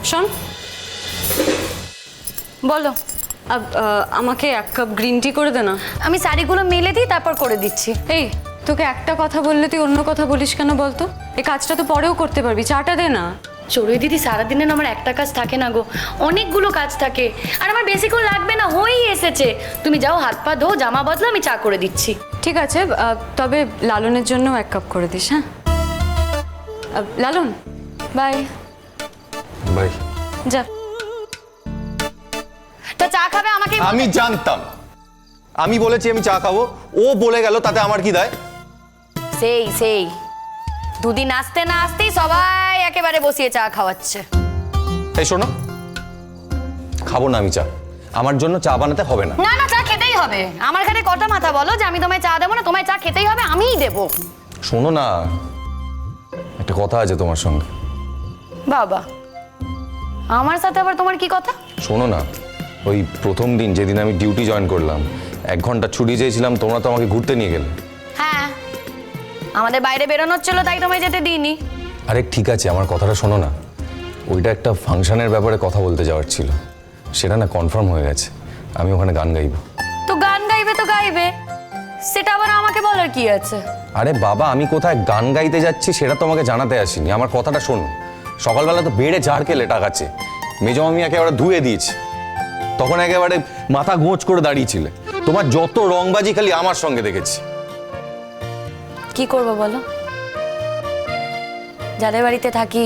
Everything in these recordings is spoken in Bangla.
শোন, বলো। আমাকে 1 কাপ গ্রিন টি করে দে না। আমি শাড়িগুলো মেলে দিই, তারপর করে দিচ্ছি। এই, তোকে একটা কথা বললে তুই অন্য কথা বলিস কেন বলতো? এই কাজটা তো পরেও করতে পারবি, চাটা দে না। চড়ুই দিদি, সারাদিনে আমার একটা কাজ থাকে না গো, অনেকগুলো কাজ থাকে। আর আমার বেশিক্ষণ লাগবে না, হয়েই এসেছে। তুমি যাও, হাত পা ধো, জামা বদলো, আমি চা করে দিচ্ছি। ঠিক আছে, তবে লালনের জন্য 1 কাপ করে দিস। হ্যাঁ লালন, বাই ভাই যা। তা চা খাবে আমাকে? আমি জানতাম, আমি বলেছি আমি চা খাবো, ও বলে গেল, তাতে আমার কি দায়? সেই সেই দুদিন আসতে না আসতেই সবাই একেবারে বসিয়ে চা খাওয়াচ্ছে। এই শোনো, খাবো না আমি চা, আমার জন্য চা বানাতে হবে না। না না, চা খেতেই হবে। আমার ঘাড়ে কটা মাথা বলো যে আমি তোমায় চা দেবো না? তোমায় চা খেতেই হবে, আমিই দেবো। শোনো না, একটা কথা আছে তোমার সঙ্গে। বাবা, আমার সাথে আবার তোমার কি কথা? শোনো না, ওই প্রথম দিন যেদিন আমি ডিউটি জয়েন করলাম, 1 ঘন্টা ছুটি চেয়েছিলাম, তোমরা তো আমাকে ঘুরতে নিয়ে গেলে। হ্যাঁ, আমাদের বাইরে বেরোনোর ছিল, তাই তোমায় যেতে দিইনি। আরে ঠিক আছে, আমার কথাটা শোনো না। ওইটা একটা ফাংশনের ব্যাপারে কথা বলতে যাওয়ার ছিল, সেটা না কনফার্ম হয়ে গেছে। আমি ওখানে গান গাইব। তো গান গাইবে তো গাইবে, সেটা আবার আমাকে বলার কি আছে? আরে বাবা, আমি কোথায় গান গাইতে যাচ্ছি সেটা তোমাকে জানাতে আসিনি, আমার কথাটা শোনো। সকালবেলা তো বেড়ে ঝাড় খেলে টাকাচ্ছে, মেজো মামি একেবারে ধুয়ে দিয়েছে, তখন একেবারে মাথা গোঁচ করে দাঁড়িয়েছিলে। তোমার যত রংবাজি খালি আমার সঙ্গে দেখেছি। কি করবো বলো? যাদের বাড়িতে থাকি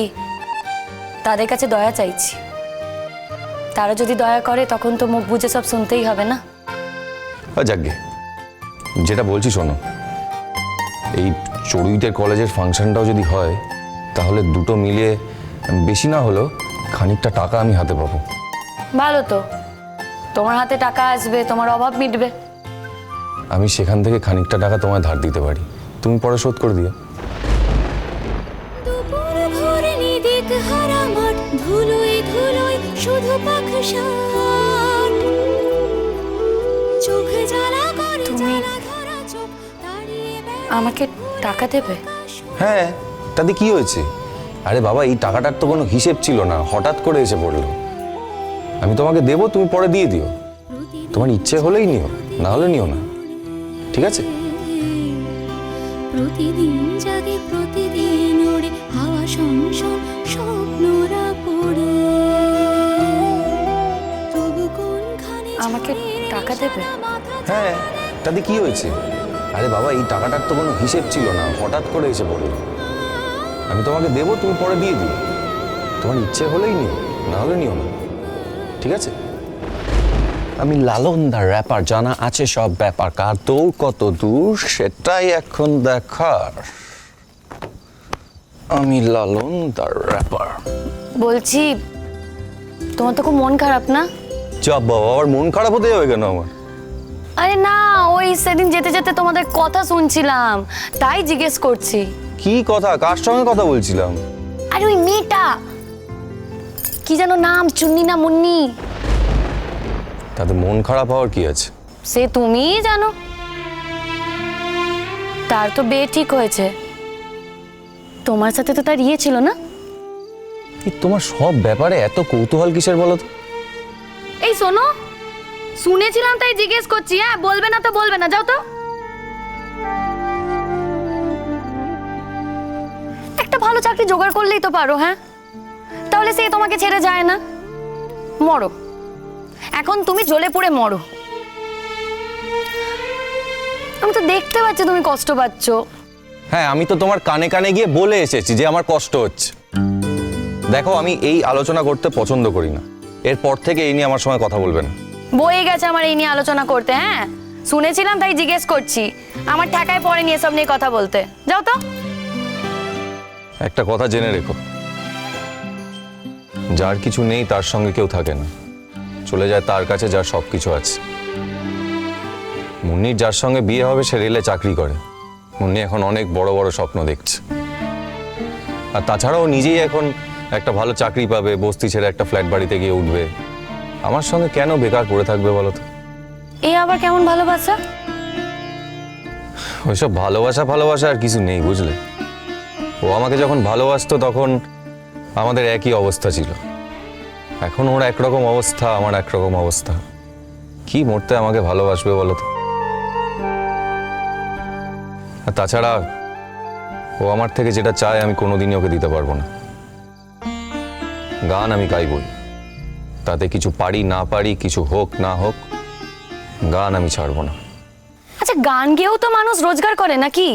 তাদের কাছে দয়া চাইছি, তারা যদি দয়া করে তখন তো মুখ বুজে সব শুনতেই হবে না? যাকগে, যেটা বলছি শোনো, এই চড়ুইদের কলেজের ফাংশনটাও যদি হয়, তাহলে দুটো মিলিয়ে বেশি না হলেও খানিকটা টাকা আমি হাতে পাবো। ভালো তো, তোমার হাতে টাকা আসবে, তোমার অভাব মিটবে। আমি সেখান থেকে খানিকটা টাকা তোমায় ধার দিতে পারি, তুমি পরে শোধ করে দিও। দুপুর ভোরে নিদিক হারা মাঠ, ধুলোয় ধুলোয় শুধু পাখসাট, চোখ জ্বালা করে জ্বালা ধরা চোখ, দাঁড়িয়ে আমাকে টাকা দেবে? হ্যাঁ, তাতে কি হয়েছে? আরে বাবা, এই টাকাটার তো কোনো হিসেব ছিল না, হঠাৎ করে এসে পড়লো। আমি তোমাকে দেবো, তুমি পরে দিয়ে দিও। তোমার ইচ্ছে হলেই নিও, না হলে নিও না, ঠিক আছে? প্রতিদিন জাগে, প্রতিদিন ওড়ে, হাওয়া শনশন স্বপ্নরা পড়ে, তবু কোনখানে আমাকে টাকা দেবে? হ্যাঁ, তাতে কি হয়েছে? আরে বাবা, এই টাকাটার তো কোনো হিসেব ছিল না, হঠাৎ করে এসে পড়লো। আমি তোমাকে দেবো, তুমি পরে দিয়ে দিও। তোমার ইচ্ছে হলেই নিও, না হলে নিও না, ঠিক আছে? আমি লালন দা র্যাপার, জানা আছে সব ব্যাপার, কার দৌড় কত দূর সেটাই এখন দেখার। আমি লালন দা র্যাপার। বলছি, তোমার তো খুব মন খারাপ না? চাপ বাবা, আবার মন খারাপ হতে যাবে কেন আমার? আরে না, ওই সেদিন যেতে যেতে তোমাদের কথা শুনছিলাম, তাই জিজ্ঞেস করছি। কি কথা? কার সঙ্গে কথা বলছিলাম? আরে ওই মেয়েটা, কি যেন নাম, চুন্নি না মুন্নি? তাতে মন খারাপ হওয়ার কি আছে? সে তুমিই জানো। তার তো বিয়ে ঠিক হয়েছে, তোমার সাথে তো তার ইয়ে ছিল না? তোমার সব ব্যাপারে এত কৌতূহল কিসের বলো তো? এই শোনো, শুনেছিলাম তাই জিজ্ঞেস করছি। হ্যাঁ, বলবে না তো বলবে না, যাও তো। একটা ভালো চাকরি জোগাড় করলেই তো পারো। হ্যাঁ, তাহলে সে তোমাকে ছেড়ে যায় না। মরো, এখন তুমি জ্বলে পড়ে মরো। আমি তো দেখতে পাচ্ছি তুমি কষ্ট পাচ্ছ। হ্যাঁ, আমি তো তোমার কানে কানে গিয়ে বলে এসেছি যে আমার কষ্ট হচ্ছে। দেখো, আমি এই আলোচনা করতে পছন্দ করি না, এরপর থেকে এই নিয়ে আমার সঙ্গে কথা বলবে না। বয়ে গেছে আমার এই নিয়ে আলোচনা করতে। হ্যাঁ, শুনেছিলাম তাই জিজ্ঞেস করছি। আমার ঠেকায় পড়ে নিয়ে সব নিয়ে কথা বলতে, যাও তো। একটা কথা জেনে রেখো, যার কিছু নেই তার সঙ্গে কেউ থাকে না, চলে যায় তার কাছে যার সব কিছু আছে। মুন্নির যার সঙ্গে বিয়ে হবে সে রেলে চাকরি করে, মুন্নি এখন অনেক বড় বড় স্বপ্ন দেখছে। আর তাছাড়াও নিজেই এখন একটা ভালো চাকরি পাবে, বস্তি ছেড়ে একটা ফ্ল্যাট বাড়িতে গিয়ে উঠবে। আমার সঙ্গে কেন বেকার পড়ে থাকবে বলো তো? এই আবার কেমন ভালোবাসা? ওইসব ভালোবাসা ভালোবাসা আর কিছু নেই, বুঝলে? ও আমাকে যখন ভালোবাসতো তখন আমাদের একই অবস্থা ছিল, এখন ওর একরকম অবস্থা, আমার একরকম অবস্থা। কি মরতে আমাকে ভালোবাসবে বলো তো? আর তাছাড়া ও আমার থেকে যেটা চায় আমি কোনোদিনই ওকে দিতে পারবো না। গান আমি গাইবই, তাতে কিছু পারি না পারি, কিছু হোক না হোক, গান আমি ছাড়বো না। আচ্ছা, গান গেয়েও তো মানুষ রোজগার করে নাকি?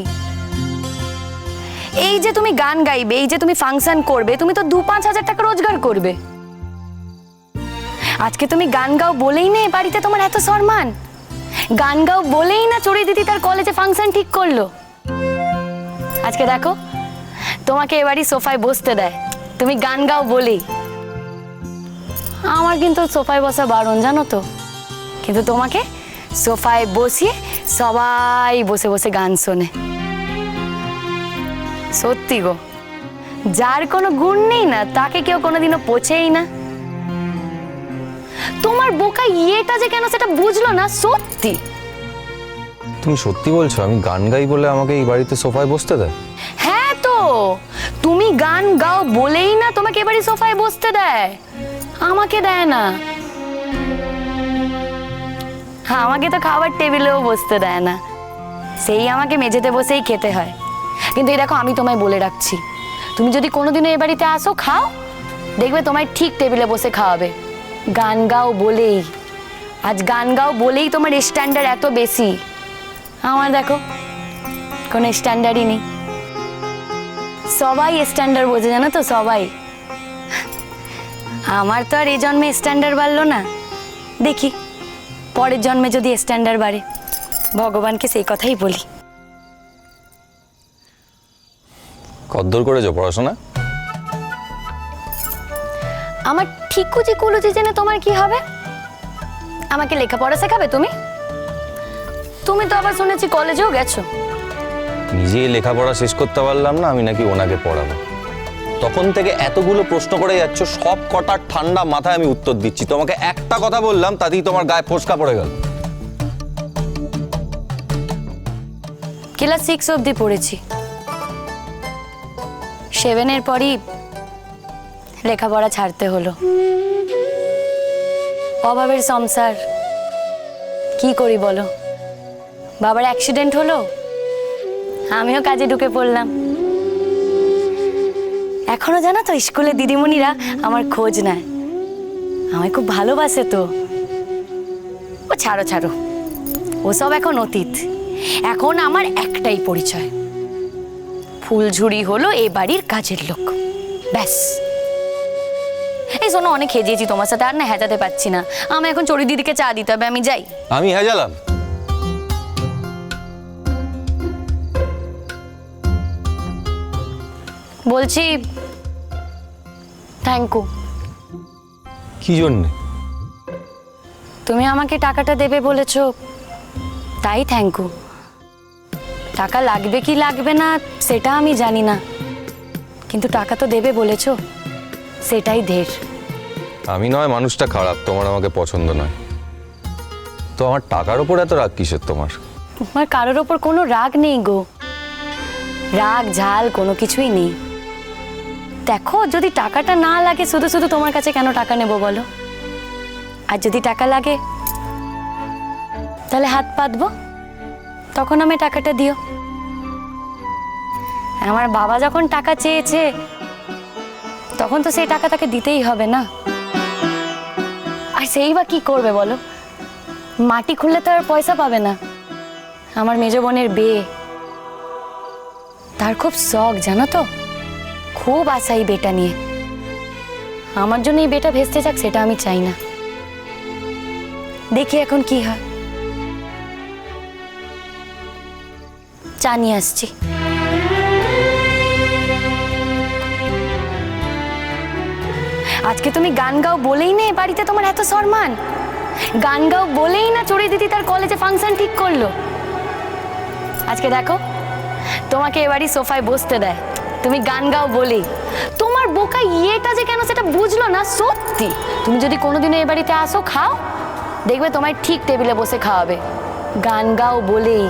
এই যে তুমি গান গাইবে, এই যে তুমি ফাংশন করবে, তুমি তো 2-5 হাজার টাকা রোজগার করবে। আজকে তুমি গান গাও বলেই না এ বাড়িতে তোমার এত সম্মান। গান গাও বলেই না চড়ি দিদি তার কলেজে ফাংশন ঠিক করলো। আজকে দেখো তোমাকে এ বাড়ি সোফায় বসতে দেয়, তুমি গান গাও বলেই। আমার কিন্তু সোফায় বসা বারণ, জানো তো, কিন্তু তোমাকে সোফায় বসিয়ে সবাই বসে বসে গান শোনে। সত্যি গো, যার কোনো গুণ নেই না তাকে কেউ কোনোদিনও পোছেই না। তোমার বোকা ইয়েটা যে কেন সেটা বুঝলো না। সত্যি তুমি সত্যি বলছো আমি গান গাই বলে আমাকে এই বাড়িতে সোফায় বসতে দেয়? হ্যাঁ, তো তুমি গান গাও বলেই না তোমাকে এবারে সোফায় বসতে দেয়, আমাকে দেয় না। হ্যাঁ, আমাকে তো খাবার টেবিলেও বসতে দেয় না, সেই আমাকে মেঝেতে বসেই খেতে হয়। কিন্তু এই দেখো, আমি তোমায় বলে রাখছি, তুমি যদি কোনোদিনও এ বাড়িতে আসো, খাও, দেখবে তোমায় ঠিক টেবিলে বসে খাওয়াবে। গান গাও বলেই, আজ গান গাও বলেই তোমার স্ট্যান্ডার্ড এত বেশি। আমার দেখো কোনো স্ট্যান্ডার্ডই নেই। সবাই স্ট্যান্ডার্ড বোঝে, জানো তো, সবাই। আমার তো আর এই জন্মে স্ট্যান্ডার্ড বাড়লো না, দেখি পরের জন্মে যদি স্ট্যান্ডার্ড বাড়ে। ভগবানকে সেই কথাই বলি। কদ্দূর করেছো পড়াশোনা? আমার ঠিকুজি কুলুজি জেনে তোমার কি হবে? আমাকে লেখাপড়া শেখাবে তুমি? তুমি তো আবার শুনেছি কলেজেও গেছো। নিজে লেখাপড়া শেষ করতে পারলাম না, আমি নাকি ওনাকে পড়াবো? তখন থেকে এতগুলো প্রশ্ন করে যাচ্ছ, সব কটার ঠান্ডা মাথায় আমি উত্তর দিচ্ছি। তোমাকে একটা কথা বললাম, তাতেই তোমার গায়ে ফোসকা পড়ে গেল। ক্লাস 6 অবধি পড়েছি, 7-এর পরই লেখাপড়া ছাড়তে হলো। অভাবের সংসার, কি করি বলো? বাবার অ্যাক্সিডেন্ট হলো, আমিও কাজে ঢুকে পড়লাম। এখনো জানো তো, স্কুলে দিদিমণিরা আমার খোঁজ নেয়, আমায় খুব ভালোবাসে তো। ও ছাড়ো ছাড়ো, ওসব এখন অতীত। এখন আমার একটাই পরিচয়, ফুলঝুরি হলো এ বাড়ির কাজের লোক, ব্যাস। এই শোনো, অনেক হেজিয়েছি তোমার সাথে, আর না হেজাতে পারছি না। আমি এখন চড়ি দিদিকে চা দিতে হবে, আমি যাই। আমি হেজালাম? বলছি থ্যাংক ইউ। কি জন্যে? তুমি আমাকে টাকাটা দেবে বলেছো, তাই থ্যাংক ইউ। টাকা লাগবে কি লাগবে না সেটা আমি জানি না, কিন্তু টাকা তো দেবে বলেছো, সেটাই ঢের। আমি নয় মানুষটা খারাপ, তোমার আমাকে পছন্দ নয়, তো আমার টাকার ওপর এত রাগ কিসের তোমার? আমার কারোর ওপর কোনো রাগ নেই গো, রাগ ঝাল কোনো কিছুই নেই। দেখো, যদি টাকাটা না লাগে, শুধু শুধু তোমার কাছে কেন টাকা নেব বলো? আর যদি টাকা লাগে তাহলে হাত পাতবো, তখন আমি টাকাটা দিও। আমার বাবা যখন টাকা চেয়েছে, তখন তো সেই টাকা তাকে দিতেই হবে না। আর সেই বা কি করবে বলো? মাটি খুললে তো আর পয়সা পাবে না। আমার মেজ বোনের বিয়ে, তার খুব শখ জানো তো, খুব আশা এই বেটা নিয়ে। আমার জন্য এই বেটা ভেস্তে যাক সেটা আমি চাই না। দেখি এখন কি হয়। চা নিয়ে আসছি। আজকে তুমি গান গাও বলেই না এ বাড়িতে তোমার এত সম্মান। গান গাও বলেই না চড়ি দিদি তার কলেজে ফাংশন ঠিক করলো। আজকে দেখো তোমাকে এ বাড়ি সোফায় বসতে দেয়, তুমি গান গাও বলেই। তোমার বোকা ইয়েটা যে কেন সেটা বুঝলো না। সত্যি তুমি যদি কোনোদিনও এ বাড়িতে আসো, খাও, দেখবে তোমায় ঠিক টেবিলে বসে খাওয়াবে। গান গাও বলেই।